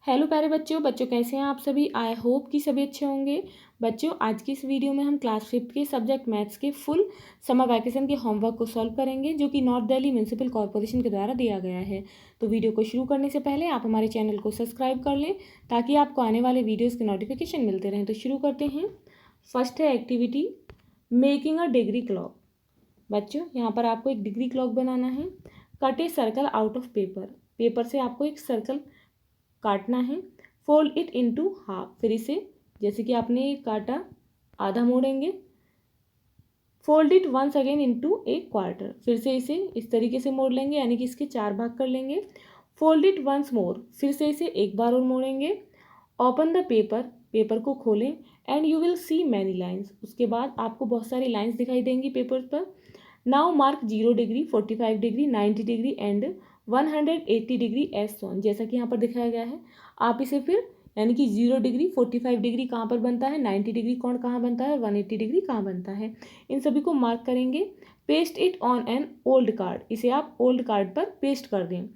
Hello प्यारे बच्चों कैसे हैं आप सभी। आई होप कि सभी अच्छे होंगे। बच्चों आज की इस वीडियो में हम क्लास 5 के सब्जेक्ट मैथ्स के फुल समर वैकेशन के होमवर्क को सॉल्व करेंगे, जो कि नॉर्थ दिल्ली म्यूनसिपल कॉर्पोरेशन के द्वारा दिया गया है। तो वीडियो को शुरू करने से पहले आप हमारे चैनल को सब्सक्राइब कर लें ताकि आपको आने वाले वीडियोज़ के नोटिफिकेशन मिलते रहें। तो शुरू करते हैं। फर्स्ट है activity making a degree clock. बच्चों यहाँ पर आपको एक डिग्री क्लॉक बनाना है। Cut a circle out of paper से आपको एक सर्कल काटना है। फोल्ड इट इनटू हाफ, फिर इसे जैसे कि आपने काटा आधा मोड़ेंगे। Fold it once again into a quarter, फिर से इसे इस तरीके से मोड़ लेंगे, यानी कि इसके 4 भाग कर लेंगे। फोल्ड इट वंस मोर, फिर से इसे एक बार और मोड़ेंगे। ओपन द पेपर को खोलें and you will see many lines, उसके बाद आपको बहुत सारी लाइन्स दिखाई देंगी पेपर पर। Now mark 0 degree 45 degree 90 degree and 180 degree as shown, जैसा कि यहाँ पर दिखाया गया है। आप इसे फिर यानी कि 0 डिग्री 45 डिग्री कहाँ पर बनता है, 90 डिग्री कौन कहाँ बनता है, 180 डिग्री कहाँ बनता है, इन सभी को मार्क करेंगे। Paste it on an old card, इसे आप ओल्ड कार्ड पर पेस्ट कर दें।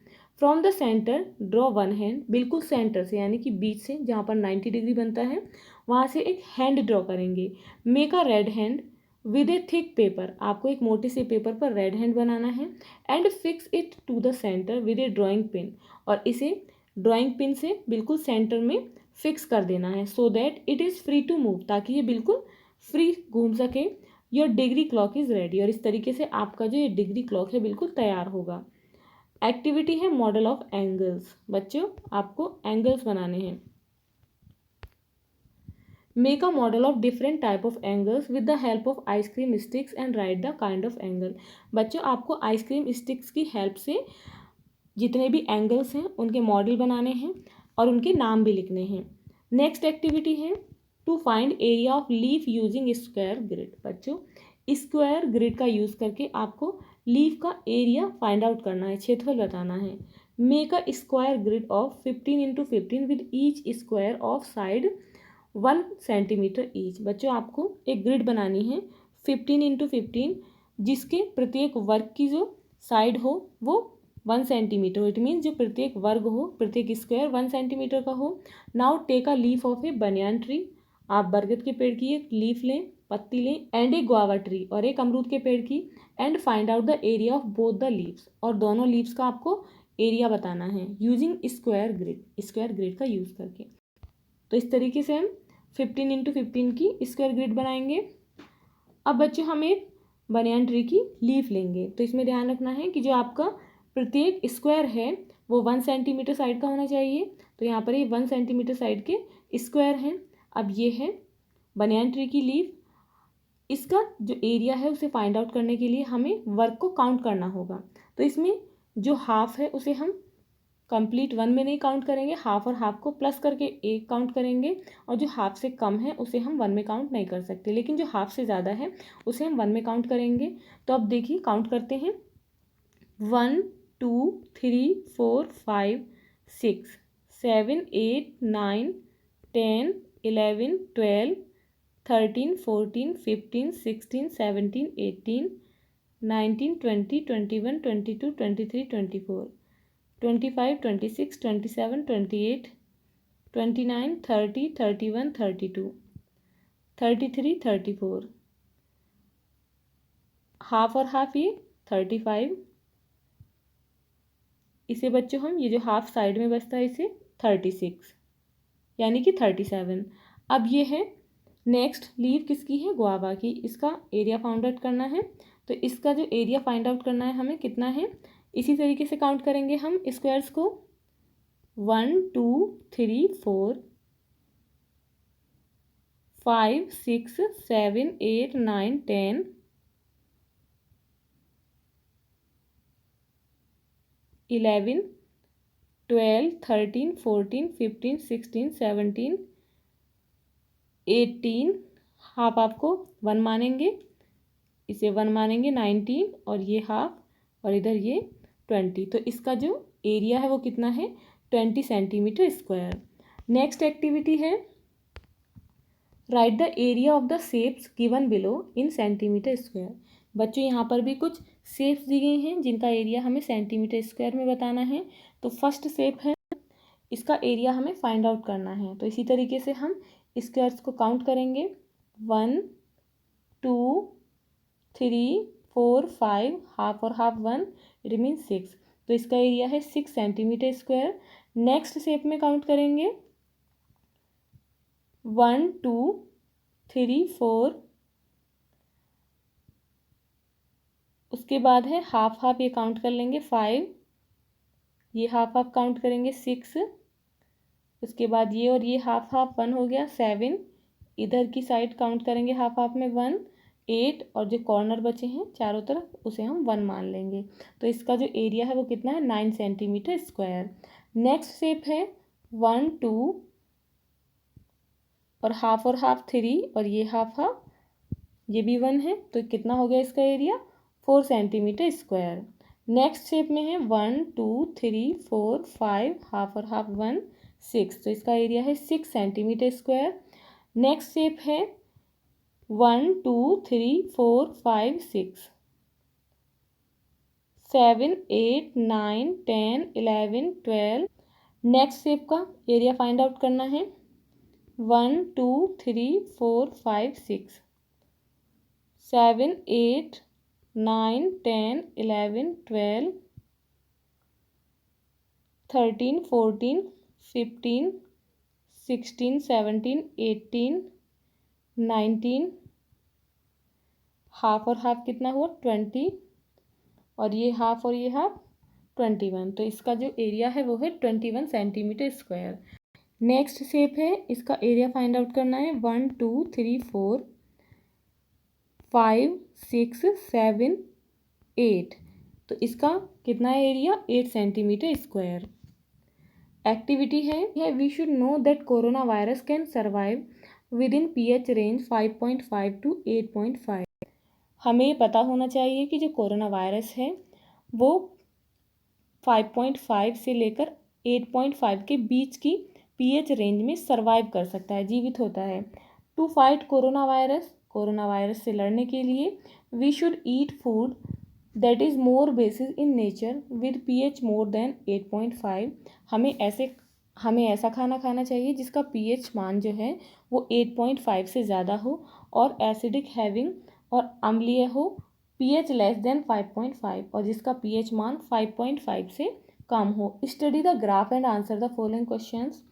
From the centre draw one hand, बिल्कुल सेंटर से यानी कि बीच से जहाँ पर 90 डिग्री बनता है वहाँ से एक हैंड ड्रॉ करेंगे। Make a red hand with A thick paper, आपको एक मोटे से पेपर पर रेड हैंड बनाना है। And fix it to the centre with a drawing pin, और इसे ड्राइंग पिन से बिल्कुल सेंटर में फिक्स कर देना है। So that it is free to move, ताकि ये बिल्कुल फ्री घूम सके। Your degree clock is ready, और इस तरीके से आपका जो ये डिग्री क्लॉक है बिल्कुल तैयार होगा। एक्टिविटी है मॉडल ऑफ एंगल्स। बच्चों आपको एंगल्स बनाने हैं। Make a model of different type of angles with the help of ice cream sticks and right the kind of angle. बच्चों आपको आइसक्रीम स्टिक्स की हेल्प से जितने भी एंगल्स हैं उनके मॉडल बनाने हैं और उनके नाम भी लिखने हैं। नेक्स्ट एक्टिविटी है to find area of leaf using square grid. बच्चों स्क्वायर ग्रिड का यूज़ करके आपको लीफ का एरिया फाइंड आउट करना है, क्षेत्रफल बताना है। Make a square grid of 15 × 15 with each square of side 1 centimetre each. बच्चों आपको एक ग्रिड बनानी है 15 × 15, जिसके प्रत्येक वर्ग की जो साइड हो वो 1 सेंटीमीटर हो। इट मीन्स जो प्रत्येक वर्ग हो, प्रत्येक स्क्वायर 1 सेंटीमीटर का हो। Now take a leaf of a banyan tree, आप बरगद के पेड़ की एक लीफ लें, पत्ती लें। एंड ए गुआवा ट्री, और एक अमरूद के पेड़ की। And find out the area of both the leaves, और दोनों लीव्स का आपको एरिया बताना है यूजिंग स्क्वायर ग्रिड का यूज़ करके। तो इस तरीके से हम 15 × 15 की स्क्वायर ग्रिड बनाएंगे। अब बच्चों हम एक बनियान ट्री की लीफ लेंगे, तो इसमें ध्यान रखना है कि जो आपका प्रत्येक स्क्वायर है वो 1 सेंटीमीटर साइड का होना चाहिए। तो यहाँ पर ये 1 सेंटीमीटर साइड के स्क्वायर हैं। अब ये है बनियान ट्री की लीफ, इसका जो एरिया है उसे फाइंड आउट करने के लिए हमें वर्ग को काउंट करना होगा। तो इसमें जो हाफ है उसे हम कंप्लीट 1 में नहीं काउंट करेंगे, हाफ और हाफ को प्लस करके 1 काउंट करेंगे, और जो हाफ से कम है उसे हम 1 में काउंट नहीं कर सकते, लेकिन जो हाफ से ज़्यादा है उसे हम 1 में काउंट करेंगे। तो अब देखिए काउंट करते हैं 1 2 3 4 5 6 7 8 9 10 11 12 13 14 15 16 17 18 19 20 21 22 23 24 25 26 27 28 29 30 31 32 33 34, हाफ और हाफ ये 35। इसे बच्चों हम ये जो हाफ साइड में बचता है इसे 36 यानी कि 37। अब ये है नेक्स्ट लीफ किसकी है, गुआवा की, इसका एरिया फाइंड आउट करना है। तो इसका जो एरिया फाइंड आउट करना है हमें कितना है, इसी तरीके से काउंट करेंगे हम स्क्वायर्स को 1 2 3 4 5 6 7 8 9 10 11 12 13 14 15 16 17 18, हाफ आपको 1 मानेंगे, इसे 1 मानेंगे 19, और ये हाफ और इधर ये 20। तो इसका जो एरिया है वो कितना है 20 सेंटीमीटर स्क्वायर। नेक्स्ट एक्टिविटी है write the area of the shapes given below in centimetre square. बच्चों यहाँ पर भी कुछ शेप्स दी गई हैं जिनका एरिया हमें सेंटीमीटर स्क्वायर में बताना है। तो फर्स्ट शेप है इसका एरिया हमें फाइंड आउट करना है। तो इसी तरीके से हम स्क्वायर्स को काउंट करेंगे, 1 2 3 4 5, हाफ और हाफ 1, इट मीन 6। तो इसका एरिया है 6 सेंटीमीटर स्क्वायर। नेक्स्ट शेप में काउंट करेंगे, 1 2 3 4, उसके बाद है हाफ हाफ, ये काउंट कर लेंगे 5, ये हाफ हाफ काउंट करेंगे 6, उसके बाद ये और ये हाफ हाफ 1 हो गया 7, इधर की साइड काउंट करेंगे हाफ हाफ में 1 8, और जो कॉर्नर बचे हैं चारों तरफ उसे हम 1 मान लेंगे। तो इसका जो एरिया है वो कितना है, 9 सेंटीमीटर स्क्वायर। नेक्स्ट शेप है 1 2 और हाफ 3, और ये हाफ हाफ, ये भी 1 है, तो कितना हो गया इसका area, 4 centimetre square. Next shape में है 1 2 3 4 5, हाफ और हाफ 1 6, तो इसका एरिया है 6 सेंटीमीटर स्क्वायर। नेक्स्ट शेप है 1 2 3 4 5 6 7 8 9 10 11 12। नेक्स्ट शेप का एरिया फाइंड आउट करना है, 1 2 3 4 5 6 7 8 9 10 11 12 13 14 15 16 17 18 19, हाफ और हाफ कितना हुआ 20, और ये हाफ 21। तो इसका जो एरिया है वो है 21 सेंटीमीटर स्क्वायर। नेक्स्ट शेप है, इसका एरिया फाइंड आउट करना है, 1 2 3 4 5 6 7 8, तो इसका कितना एरिया 8 सेंटीमीटर स्क्वायर। एक्टिविटी है we should know that corona virus can survive within pH range 5.5 to 8.5। हमें ये पता होना चाहिए कि जो कोरोना वायरस है वो 5.5 से लेकर 8.5 के बीच की pH रेंज में सर्वाइव कर सकता है, जीवित होता है। टू फाइट कोरोना वायरस से लड़ने के लिए we should eat food that is more basis in nature with pH more than 8.5। हमें ऐसा खाना खाना चाहिए जिसका pH मान जो है वो 8.5 से ज़्यादा हो, और एसिडिक हैविंग और अम्लीय हो, pH लेस देन 5.5, और जिसका pH मान 5.5 से कम हो। Study the graph and answer the following questions.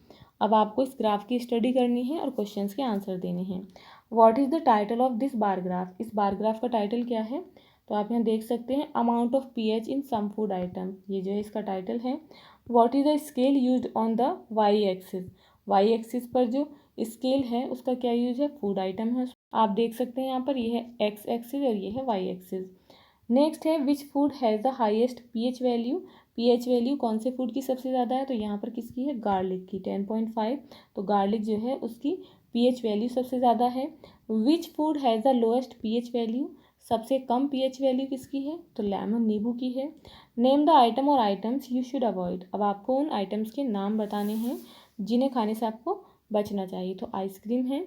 अब आपको इस ग्राफ की स्टडी करनी है और क्वेश्चंस के आंसर देने हैं। What is the title of this bar graph. इस बार ग्राफ का टाइटल क्या है, तो आप यहाँ देख सकते हैं, amount of pH in some food item, ये जो है इसका टाइटल है। What is the scale used on the Y axis. Y axis पर जो स्केल है उसका क्या यूज है, फूड आइटम है। आप देख सकते हैं यहाँ पर, ये है एक्स एक्सिस और ये है वाई एक्सिस। नेक्स्ट है which food has the highest pH value. pH value कौन से फूड की सबसे ज़्यादा है, तो यहाँ पर किसकी है, गार्लिक की 10.5। तो गार्लिक जो है उसकी pH वैल्यू सबसे ज़्यादा है। Which food has the lowest pH value, सबसे कम pH वैल्यू किसकी है, तो लेमन नींबू की है। नेम द आइटम और आइटम्स यू शुड अवॉइड। अब आपको उन आइटम्स के नाम बताने हैं जिन्हें खाने से आपको बचना चाहिए। तो आइसक्रीम है।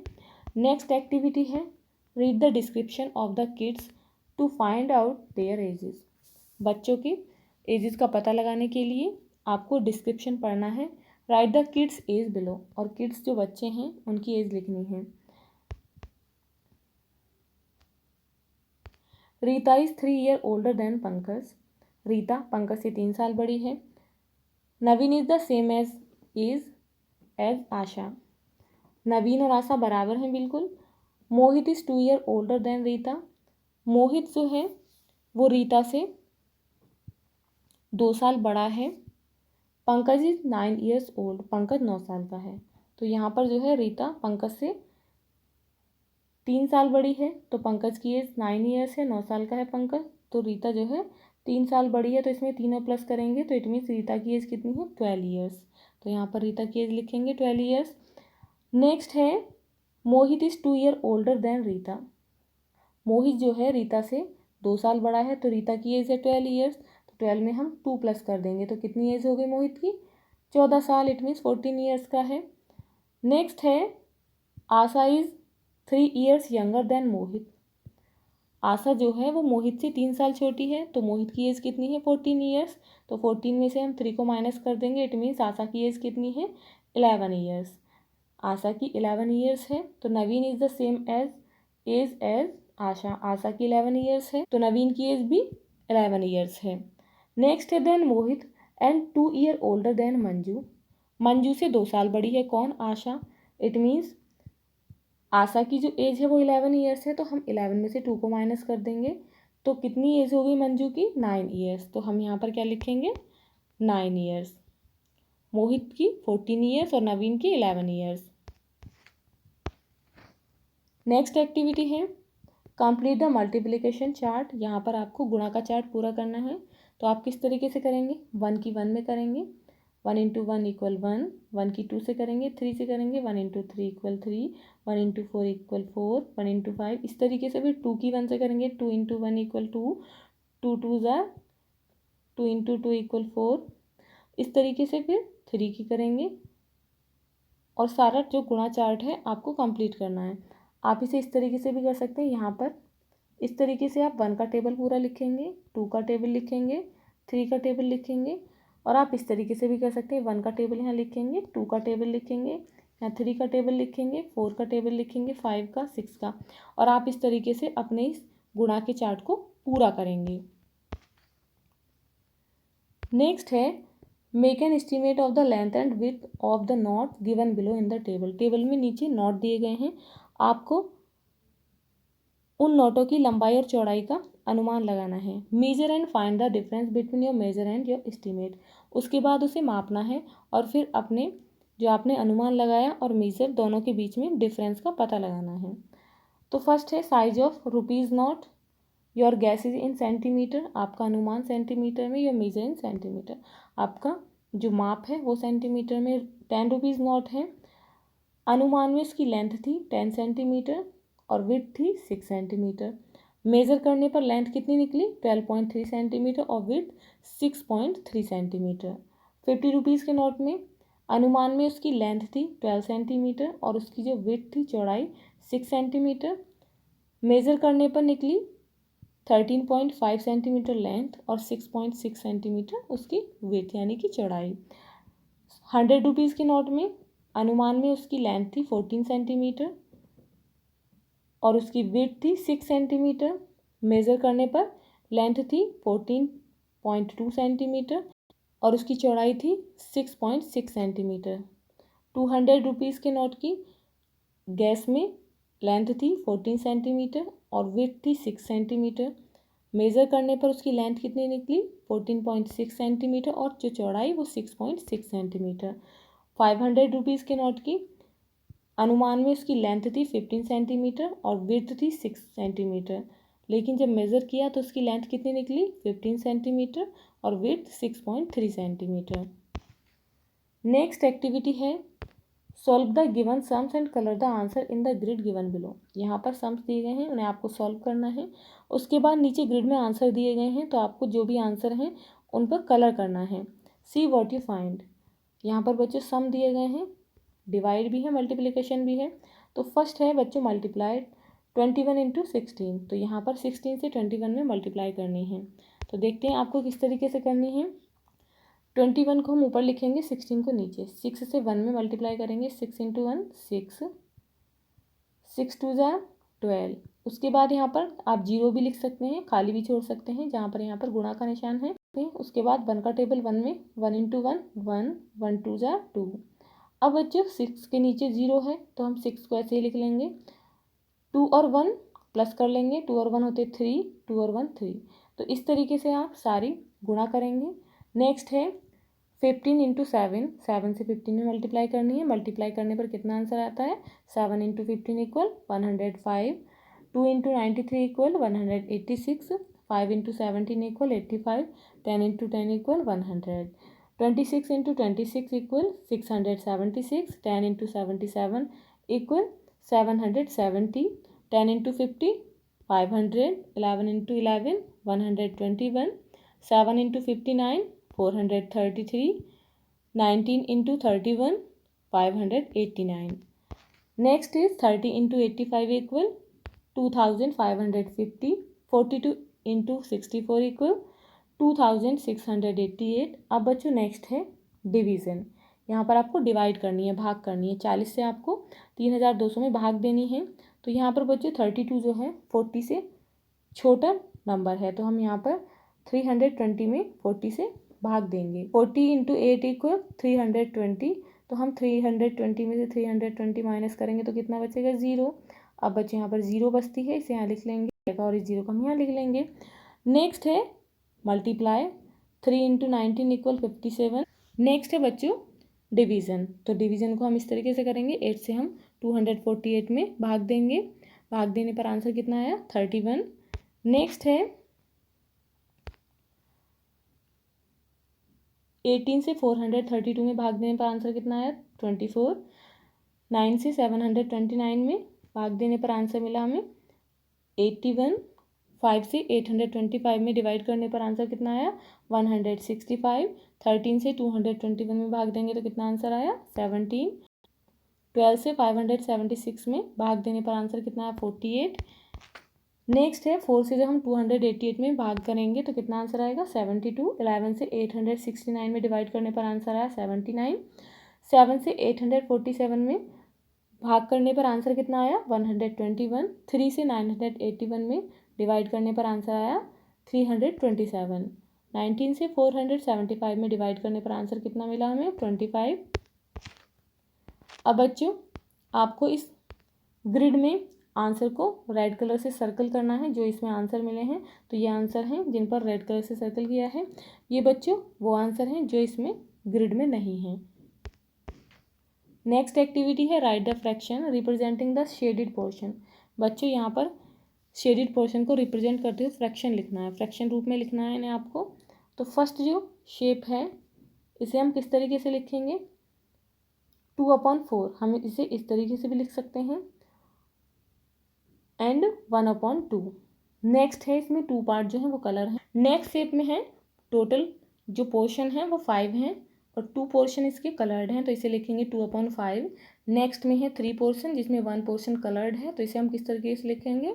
नेक्स्ट एक्टिविटी है, read the description of the kids to find out their ages. बच्चों के एजेस का पता लगाने के लिए आपको डिस्क्रिप्शन पढ़ना है। Write the kids age below, और किड्स जो बच्चे हैं उनकी एज लिखनी है। Rita is 3 year older than Pankaj. Rita Pankaj से 3 साल बड़ी है। Naveen is the same age Asha. Naveen और आशा बराबर हैं बिल्कुल। Mohit is 2 year older than Rita. Mohit जो है वो रीता से 2 साल बड़ा है। Pankaj is 9 years old. Pankaj 9 साल का है। तो यहाँ पर जो है रीता पंकज से 3 साल बड़ी है, तो पंकज की एज 9 ईयर्स है, 9 साल का है पंकज। तो रीता जो है 3 साल बड़ी है, तो इसमें तीनों प्लस करेंगे तो इट मीन्स रीता की एज कितनी है, 12 ईयर्स। तो यहाँ पर रीता की एज लिखेंगे 12 ईयर्स। नेक्स्ट है Mohit is 2 year older than Rita. Mohit जो है रीता से 2 साल बड़ा है, तो रीता की एज है 12 ईयर्स, तो 12 में हम 2 प्लस कर देंगे तो कितनी एज हो गई मोहित की, 14 साल, इट मीन्स 14 ईयर्स का है। नेक्स्ट है आशा इज़ 3 ईयर्स यंगर देन मोहित। आशा जो है वो मोहित से 3 साल छोटी है, तो मोहित की एज कितनी है 14 ईयर्स। तो 14 में से हम 3 को माइनस कर देंगे, इट मीन्स आशा की एज कितनी है 11 ईयर्स। आशा की 11 ईयर्स है, तो Naveen is the same age as Asha. Asha की 11 ईयर्स है, तो नवीन की एज भी 11 ईयर्स है। नेक्स्ट है then Mohit and 2 year older than Manju. Manju से 2 साल बड़ी है कौन, आशा। इट मीन्स आशा की जो एज है वो 11 ईयर्स है, तो हम 11 में से 2 को माइनस कर देंगे, तो कितनी एज हो गई मंजू की 9 ईयर्स। तो हम यहाँ पर क्या लिखेंगे 9 ईयर्स। मोहित की 14 ईयर्स और नवीन की 11 ईयर्स। नेक्स्ट एक्टिविटी है कंप्लीट द मल्टीप्लिकेशन चार्ट। यहाँ पर आपको गुणा का चार्ट पूरा करना है। तो आप किस तरीके से करेंगे, 1 की 1 में करेंगे, 1 इंटू 1 इक्वल 1, 1 की 2 से करेंगे, 3 से करेंगे, 1 into 3 equal 3, 1 into 4 equal 4, 1 into 5। इस तरीके से फिर 2 की 1 से करेंगे, 2 इंटू 1 इक्वल 2, 2 टू ज़ा 2 इंटू 2 इक्वल 4। इस तरीके से फिर 3 की करेंगे और सारा जो गुणा चार्ट है आपको कंप्लीट करना है। आप इसे इस तरीके से भी कर सकते हैं, यहाँ पर इस तरीके से आप 1 का टेबल पूरा लिखेंगे, 2 का टेबल लिखेंगे, 3 का टेबल लिखेंगे, और आप इस तरीके से भी कर सकते हैं, 1 का टेबल यहाँ लिखेंगे, 2 का टेबल लिखेंगे, यहाँ 3 का टेबल लिखेंगे, 4 का टेबल लिखेंगे, 5 का, 6 का, और आप इस तरीके से अपने इस गुणा के चार्ट को पूरा करेंगे। नेक्स्ट है make an estimate of the length and width of the not given below in the table. Table में नीचे नोट दिए गए हैं, आपको उन नोटों की लंबाई और चौड़ाई का अनुमान लगाना है। Measure and find the difference between your measure and your estimate. उसके बाद उसे मापना है और फिर अपने जो आपने अनुमान लगाया और मेजर दोनों के बीच में डिफरेंस का पता लगाना है। तो फर्स्ट है size of rupees note, your gas is in centimetre. आपका अनुमान सेंटीमीटर में, योर मेजर इन सेंटीमीटर। आपका जो माप है वो सेंटीमीटर में। 10 रुपीज़ नोट है, अनुमान में इसकी लेंथ थी 10 सेंटीमीटर और विड्थ थी 6 सेंटीमीटर। मेज़र करने पर लेंथ कितनी निकली 12.3 सेंटीमीटर और विड्थ 6.3 सेंटीमीटर। 50 रुपीज़ के नोट में अनुमान में उसकी लेंथ थी 12 सेंटीमीटर और उसकी जो विड्थ थी चौड़ाई 6 सेंटीमीटर। मेज़र करने पर निकली 13.5 सेंटीमीटर लेंथ और 6.6 सेंटीमीटर उसकी विड्थ यानी कि चौड़ाई। 100 रुपीज़ के नोट में अनुमान में उसकी लेंथ थी 14 सेंटीमीटर और उसकी विड्थ थी 6 सेंटीमीटर। मेज़र करने पर लेंथ थी 14.2 सेंटीमीटर और उसकी चौड़ाई थी 6.6 सेंटीमीटर। 200 रुपीज़ के नोट की गैस में लेंथ थी 14 सेंटीमीटर और विड्थ थी 6 सेंटीमीटर। मेज़र करने पर उसकी लेंथ कितनी निकली 14.6 सेंटीमीटर और जो चौड़ाई वो 6.6 सेंटीमीटर। 500 रुपीज़ के नोट की अनुमान में उसकी लेंथ थी 15 सेंटीमीटर और विड्थ थी 6 सेंटीमीटर, लेकिन जब मेज़र किया तो उसकी लेंथ कितनी निकली 15 सेंटीमीटर और विड्थ 6.3 सेंटीमीटर। नेक्स्ट एक्टिविटी है solve the given sums and colour the answer in the grid given below. यहाँ पर सम्स दिए गए हैं, उन्हें आपको सॉल्व करना है। उसके बाद नीचे ग्रिड में आंसर दिए गए हैं, तो आपको जो भी आंसर हैं उन पर कलर करना है। See what you find. यहाँ पर बच्चों सम दिए गए हैं, डिवाइड भी है, मल्टीप्लिकेशन भी है। तो फर्स्ट है बच्चों मल्टीप्लाइड 21 इंटू 16। तो यहाँ पर 16 से 21 में मल्टीप्लाई करनी है। तो देखते हैं आपको किस तरीके से करनी है। 21 को हम ऊपर लिखेंगे, 16 को नीचे। 6 से 1 में मल्टीप्लाई करेंगे, 6 इंटू 1 6, 6 टू ज़ा 12। उसके बाद यहाँ पर आप 0 भी लिख सकते हैं, खाली भी छोड़ सकते हैं जहाँ पर यहाँ पर गुणा का निशान है। उसके बाद 1 का टेबल 1 में 1 इंटू 1 1, 1 टू ज़ा 2। अब बच्चों 6 के नीचे 0 है तो हम 6 को ऐसे ही लिख लेंगे। 2 और 1 प्लस कर लेंगे, 2 और 1 होते 3, 2 और 1 3। तो इस तरीके से आप सारी गुणा करेंगे। नेक्स्ट है 15 इंटू 7, 7 से 15 में मल्टीप्लाई करनी है। मल्टीप्लाई करने पर कितना आंसर आता है 7 into 15 equal 105, 2 into 93 equal 186, 5 into 17 equal 85, 10 into 10 equal 100, 26 into 26 equal 676, 10 into 77 equal 770, 10 into 50 500, 11 into 11 121, 7 into 59 433, 19 into 31 589। Next is 30 into 85 equal 2550, 42 into 64 equal 2688। अब बच्चों नेक्स्ट है डिवीज़न। यहाँ पर आपको डिवाइड करनी है, भाग करनी है। 40 से आपको 3200 में भाग देनी है। तो यहाँ पर बच्चों 32 जो है 40 से छोटा नंबर है, तो हम यहाँ पर 320 में 40 से भाग देंगे। 40 इंटू 8 इक्वल 320। तो हम 320 में से 320 माइनस करेंगे तो कितना बचेगा? 0। अब बच्चे यहाँ पर 0 बचती है, इसे यहाँ लिख लेंगे और इस 0 को हम यहाँ लिख लेंगे। नेक्स्ट है मल्टीप्लाई। 3 into 19 equal 57। नेक्स्ट है बच्चों डिवीज़न। तो डिवीज़न को हम इस तरीके से करेंगे, 8 से हम 248 में भाग देंगे। भाग देने पर आंसर कितना आया? 31। नेक्स्ट है 18 से 432 में भाग देने पर आंसर कितना आया? 24। 9 से 729 में भाग देने पर आंसर मिला हमें 81। 5 से 825 में डिवाइड करने पर आंसर कितना आया? 165। 13 से 221 में भाग देंगे तो कितना आंसर आया? 17। 12 से 576 में भाग देने पर आंसर कितना आया? 48। नेक्स्ट है 4 से जब हम 288 में भाग करेंगे तो कितना आंसर आएगा? 72। 11 से 869 में डिवाइड करने पर आंसर आया 79। 7 से 847 में भाग करने पर आंसर कितना आया? 121। 3 से 981 में डिवाइड करने पर आंसर आया 327। 19 से 475 में डिवाइड करने पर आंसर कितना मिला हमें? 25। अब बच्चों आपको इस ग्रिड में आंसर को रेड कलर से सर्कल करना है। जो इसमें आंसर मिले हैं तो ये आंसर हैं जिन पर रेड कलर से सर्कल किया है। ये बच्चों वो आंसर हैं जो इसमें ग्रिड में नहीं हैं। नेक्स्ट एक्टिविटी है write the fraction representing the shaded portion. बच्चों यहाँ पर शेडेड पोर्शन को रिप्रेजेंट करते हुए फ्रैक्शन लिखना है, फ्रैक्शन रूप में लिखना है इन्हें आपको। तो फर्स्ट जो शेप है इसे हम किस तरीके से लिखेंगे? 2/4। हम इसे इस तरीके से भी लिख सकते हैं एंड 1/2। नेक्स्ट है इसमें 2 पार्ट जो है वो कलर है। नेक्स्ट शेप में है टोटल जो पोर्शन है वो 5 हैं और 2 पोर्शन इसके कलर्ड हैं, तो इसे लिखेंगे 2/5। नेक्स्ट में है 3 पोर्शन जिसमें 1 पोर्शन कलर्ड है, तो इसे हम किस तरीके से लिखेंगे?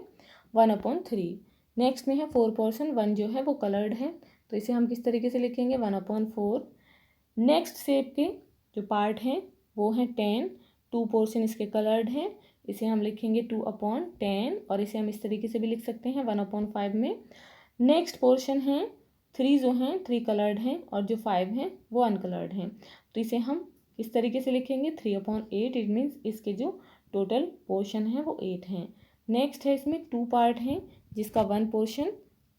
1/3। नेक्स्ट में है 4 पोर्शन, 1 जो है वो कलर्ड है, तो इसे हम किस तरीके से लिखेंगे? 1/4। नेक्स्ट शेप के जो पार्ट हैं वो हैं 10। 2 पोर्शन इसके कलर्ड हैं, इसे हम लिखेंगे 2/10 और इसे हम इस तरीके से भी लिख सकते हैं 1/5 में। नेक्स्ट पोर्शन है 3 जो हैं 3 कलर्ड हैं और जो 5 हैं वो अनकलर्ड हैं, तो इसे हम इस तरीके से लिखेंगे 3/8। इट मीन्स इसके जो टोटल पोर्शन है वो 8 हैं। नेक्स्ट है इसमें 2 पार्ट हैं जिसका 1 पोर्शन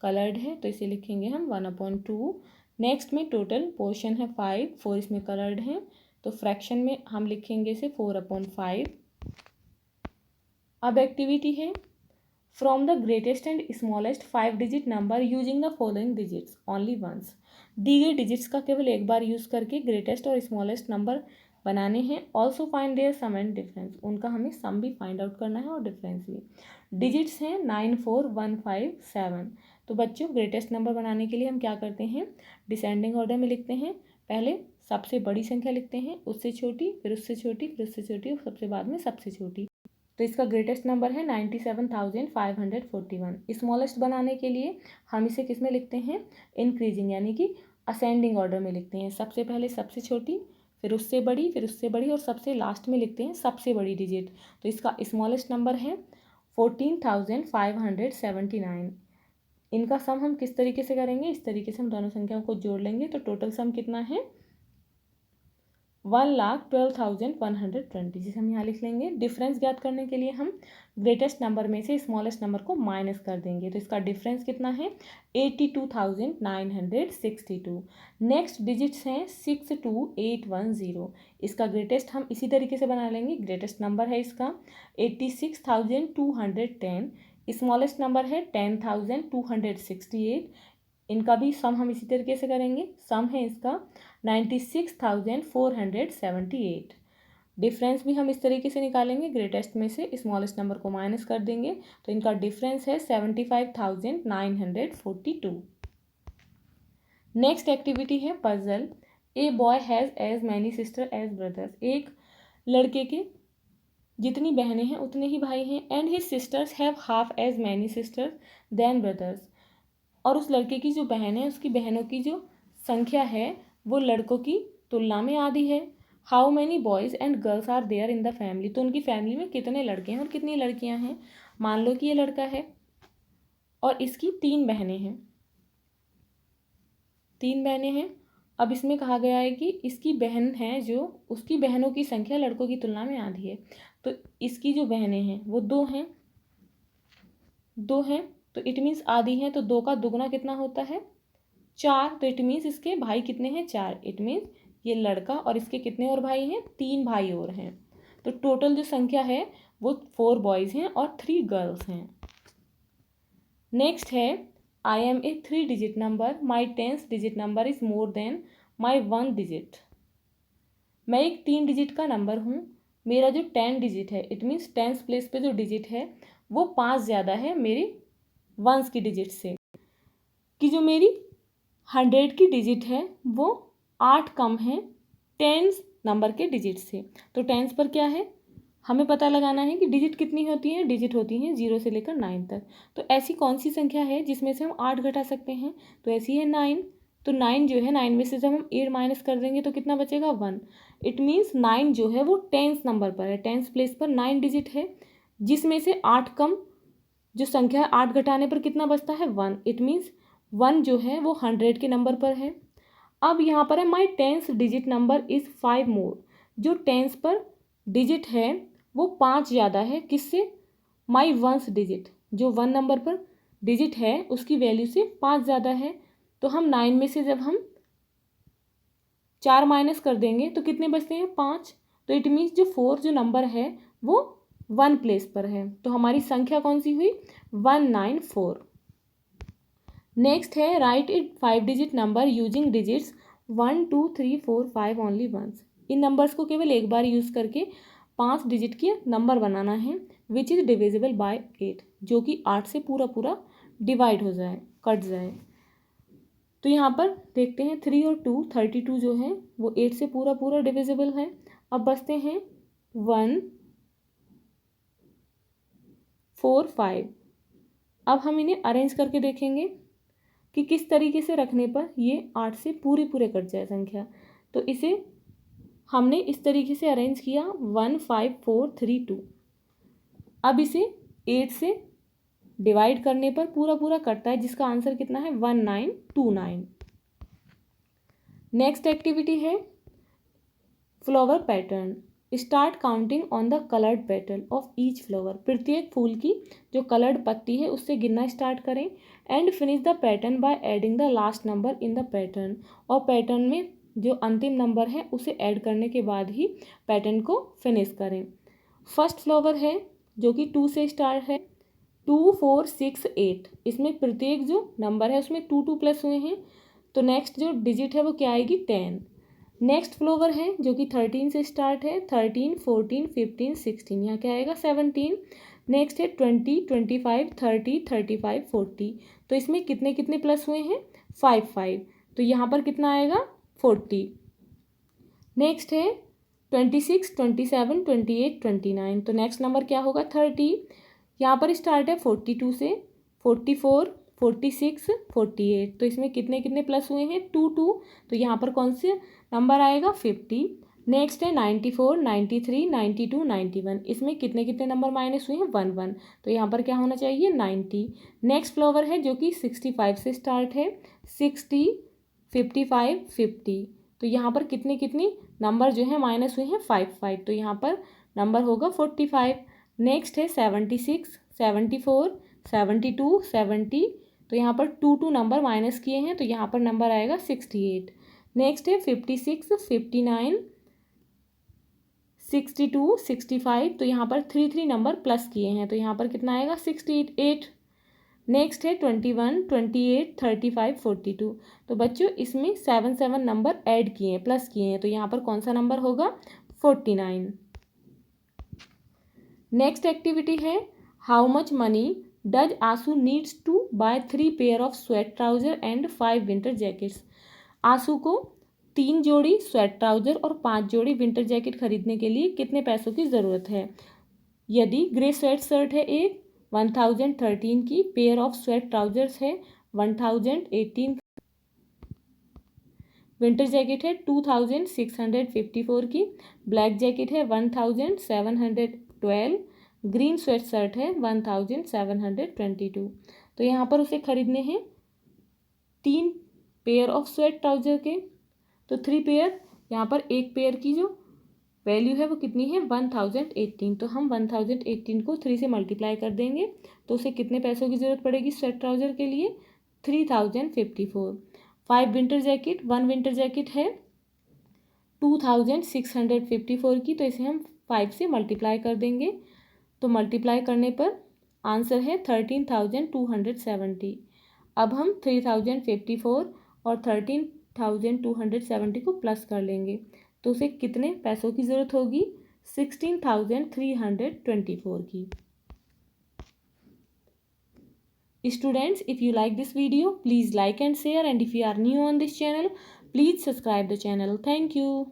कलर्ड है, तो इसे लिखेंगे हम 1/2। नेक्स्ट में टोटल पोर्शन है 5, 4 इसमें कलर्ड हैं, तो फ्रैक्शन में हम लिखेंगे इसे 4/5। अब एक्टिविटी है form the greatest and smallest 5 digit number using the following digits only once. दी गई डिजिट्स का केवल एक बार यूज़ करके ग्रेटेस्ट और स्मॉलेस्ट नंबर बनाने हैं। Also find their sum and difference. उनका हमें सम भी फाइंड आउट करना है और डिफरेंस भी। डिजिट्स हैं 9, 4, 1, 5, 7। तो बच्चों ग्रेटेस्ट नंबर बनाने के लिए हम क्या करते हैं? डिसेंडिंग ऑर्डर में लिखते हैं। पहले सबसे बड़ी संख्या लिखते हैं, उससे छोटी, फिर उससे छोटी, फिर उससे छोटी और सबसे बाद में सबसे छोटी। तो इसका ग्रेटेस्ट नंबर है 97,541। स्मॉलेस्ट बनाने के लिए हम इसे किस में लिखते हैं? इंक्रीजिंग यानी कि असेंडिंग ऑर्डर में लिखते हैं। सबसे पहले सबसे छोटी, फिर उससे बड़ी, फिर उससे बड़ी और सबसे लास्ट में लिखते हैं सबसे बड़ी डिजिट। तो इसका स्मॉलेस्ट नंबर है 14,579। इनका सम हम किस तरीके से करेंगे? इस तरीके से हम दोनों संख्याओं को जोड़ लेंगे तो टोटल सम कितना है? 1,12,120, जिसे हम यहाँ लिख लेंगे। डिफरेंस ज्ञात करने के लिए हम ग्रेटेस्ट नंबर में से स्मॉलेस्ट नंबर को माइनस कर देंगे, तो इसका डिफरेंस कितना है? 82,962। नेक्स्ट डिजिट्स हैं 62810। इसका ग्रेटेस्ट हम इसी तरीके से बना लेंगे। ग्रेटेस्ट नंबर है इसका 86,210। स्मॉलेस्ट नंबर है 10,268। इनका भी सम हम इसी तरीके से करेंगे। सम है इसका 96,478। डिफरेंस भी हम इस तरीके से निकालेंगे। ग्रेटेस्ट में से स्मॉलेस्ट नंबर को माइनस कर देंगे तो इनका डिफरेंस है 75,942। नेक्स्ट एक्टिविटी है puzzle. A boy has as many sister as brothers. एक लड़के के जितनी बहनें हैं उतने ही भाई हैं। And his sisters have half as many sisters than brothers. और उस लड़के की जो बहन है उसकी बहनों की जो संख्या है वो लड़कों की तुलना में आधी है। How many boys and girls are there in the family. तो उनकी फैमिली में कितने लड़के हैं और कितनी लड़कियां हैं। मान लो कि ये लड़का है और इसकी 3 बहनें हैं, 3 बहनें हैं। अब इसमें कहा गया है कि इसकी बहन है जो उसकी बहनों की संख्या लड़कों की तुलना में आधी है। तो इसकी जो बहनें हैं वो 2 हैं, 2 हैं। तो इट मीन्स आधी हैं, तो 2 का दुगना कितना होता है 4। तो इट मीन्स इसके भाई कितने हैं 4। इट मीन्स ये लड़का और इसके कितने और भाई हैं 3 भाई और हैं। तो टोटल जो संख्या है वो 4 बॉयज़ हैं और 3 गर्ल्स हैं। नेक्स्ट है I am a 3 digit number, my 10th digit number is more than my 1 digit. मैं एक 3 डिजिट का नंबर हूँ, मेरा जो 10 डिजिट है इट मीन्स 10th प्लेस पे जो डिजिट है वो 5 ज़्यादा है मेरे 1s की डिजिट से। कि जो मेरी 100 की डिजिट है वो 8 कम है 10 नंबर के डिजिट से। तो 10 पर क्या है हमें पता लगाना है कि डिजिट कितनी होती हैं। डिजिट होती हैं 0 से लेकर 9 तक। तो ऐसी कौन सी संख्या है जिसमें से हम 8 घटा सकते हैं। तो ऐसी है 9। तो 9 जो है 9 में से जब हम 8 माइनस कर देंगे तो कितना बचेगा 1। इट मीन्स 9 जो है वो 10th नंबर पर है, 10th प्लेस पर 9 डिजिट है, जिसमें से 8 कम जो संख्या 8 घटाने पर कितना बचता है 1। इट मीन्स 1 जो है वो 100 के नंबर पर है। अब यहाँ पर है माई 10th डिजिट नंबर इज़ 5 मोर। जो 10th पर डिजिट है वो 5 ज़्यादा है किससे, माई 1st डिजिट। जो 1 नंबर पर डिजिट है उसकी वैल्यू से 5 ज़्यादा है। तो हम 9 में से जब हम 4 माइनस कर देंगे तो कितने बचते हैं 5। तो इट मीन्स जो 4 जो नंबर है वो 1 प्लेस पर है। तो हमारी संख्या कौन सी हुई 194। नेक्स्ट है write it 5 digit number using digits 1 2 3 4 5 only once. इन नंबर्स को केवल एक बार यूज़ करके 5 डिजिट की नंबर बनाना है विच इज़ डिविजिबल बाय 8, जो कि 8 से पूरा पूरा डिवाइड हो जाए, कट जाए। तो यहाँ पर देखते हैं 3 और 2 32 जो है वो 8 से पूरा पूरा डिविजिबल है। अब बचते हैं 1 4 5। अब हम इन्हें अरेंज करके देखेंगे कि किस तरीके से रखने पर ये 8 से पूरे पूरे कट जाए संख्या। तो इसे हमने इस तरीके से अरेंज किया 1 5 4 3 2। अब इसे 8 से डिवाइड करने पर पूरा पूरा कटता है जिसका आंसर कितना है 1929। नेक्स्ट एक्टिविटी है flower pattern. Start counting on the coloured petal of each flower. प्रत्येक फूल की जो कलर्ड पत्ती है उससे गिनना स्टार्ट करें। And finish the pattern by adding the last number in the pattern. और पैटर्न में जो अंतिम नंबर है उसे ऐड करने के बाद ही पैटर्न को फिनिश करें। फर्स्ट फ्लावर है जो कि 2 से स्टार्ट है, 2 4 6 8। इसमें प्रत्येक जो नंबर है उसमें 2 2 प्लस हुए हैं। तो नेक्स्ट जो डिजिट है वो क्या आएगी 10। नेक्स्ट फ्लावर है जो कि 13 से स्टार्ट है, 13 14 15 16। यहाँ क्या आएगा 17। नेक्स्ट है 20 25 30 35 40। तो इसमें कितने कितने प्लस हुए हैं 5 5। तो यहाँ पर कितना आएगा 40। नेक्स्ट है 26 27 28 29। तो नेक्स्ट नंबर क्या होगा 30। यहाँ पर स्टार्ट है 42 से, 44 46 48। तो इसमें कितने कितने प्लस हुए हैं 2 2। तो यहाँ पर कौन से नंबर आएगा 50। नेक्स्ट है 94 93 92 91। इसमें कितने कितने नंबर माइनस हुए हैं 1 1। तो यहाँ पर क्या होना चाहिए 90। नेक्स्ट फ्लावर है जो कि 65 से स्टार्ट है, 60 55 50। तो यहाँ पर कितने कितने नंबर जो है माइनस हुए हैं 5 5। तो यहाँ पर नंबर होगा 45। नेक्स्ट है 76 74 72 70। तो यहाँ पर 2 2 नंबर माइनस किए हैं तो यहाँ पर नंबर आएगा 68। नेक्स्ट है 56 59 62 65। तो यहाँ पर 3 3 नंबर प्लस किए हैं तो यहाँ पर कितना आएगा 68। नेक्स्ट है 21 28 35 42। तो बच्चों इसमें 7 7 नंबर ऐड किए हैं, प्लस किए हैं। तो यहाँ पर कौन सा नंबर होगा 49। नेक्स्ट एक्टिविटी है how much money does Ansu needs to buy 3 pair of sweat trouser and 5 winter jackets. Ansu को 3 जोड़ी स्वेट ट्राउजर और 5 जोड़ी विंटर जैकेट खरीदने के लिए कितने पैसों की ज़रूरत है। यदि ग्रे स्वेट शर्ट है एक 1013 की, पेयर ऑफ स्वेट ट्राउजर्स है 1018, विंटर जैकेट है 2654 की, ब्लैक जैकेट है 1712, ग्रीन स्वेट शर्ट है 1722। तो यहाँ पर उसे खरीदने हैं 3 पेयर ऑफ स्वेट ट्राउजर के, तो 3 पेयर। यहाँ पर एक पेयर की जो वैल्यू है वो कितनी है 1018, तो हम 1018 को 3 से मल्टीप्लाई कर देंगे, तो उसे कितने पैसों की ज़रूरत पड़ेगी स्वेट ट्राउजर के लिए 3054। 5 विंटर जैकेट, 1 विंटर जैकेट है 2654 की, तो इसे हम 5 से मल्टीप्लाई कर देंगे, तो मल्टीप्लाई करने पर आंसर है 13270। अब हम 3054 और 13270 को प्लस कर लेंगे, तो उसे कितने पैसों की ज़रूरत होगी 16324 की। Students, if you like this video, please like and share, and if you are new on this channel, please subscribe the channel. Thank you.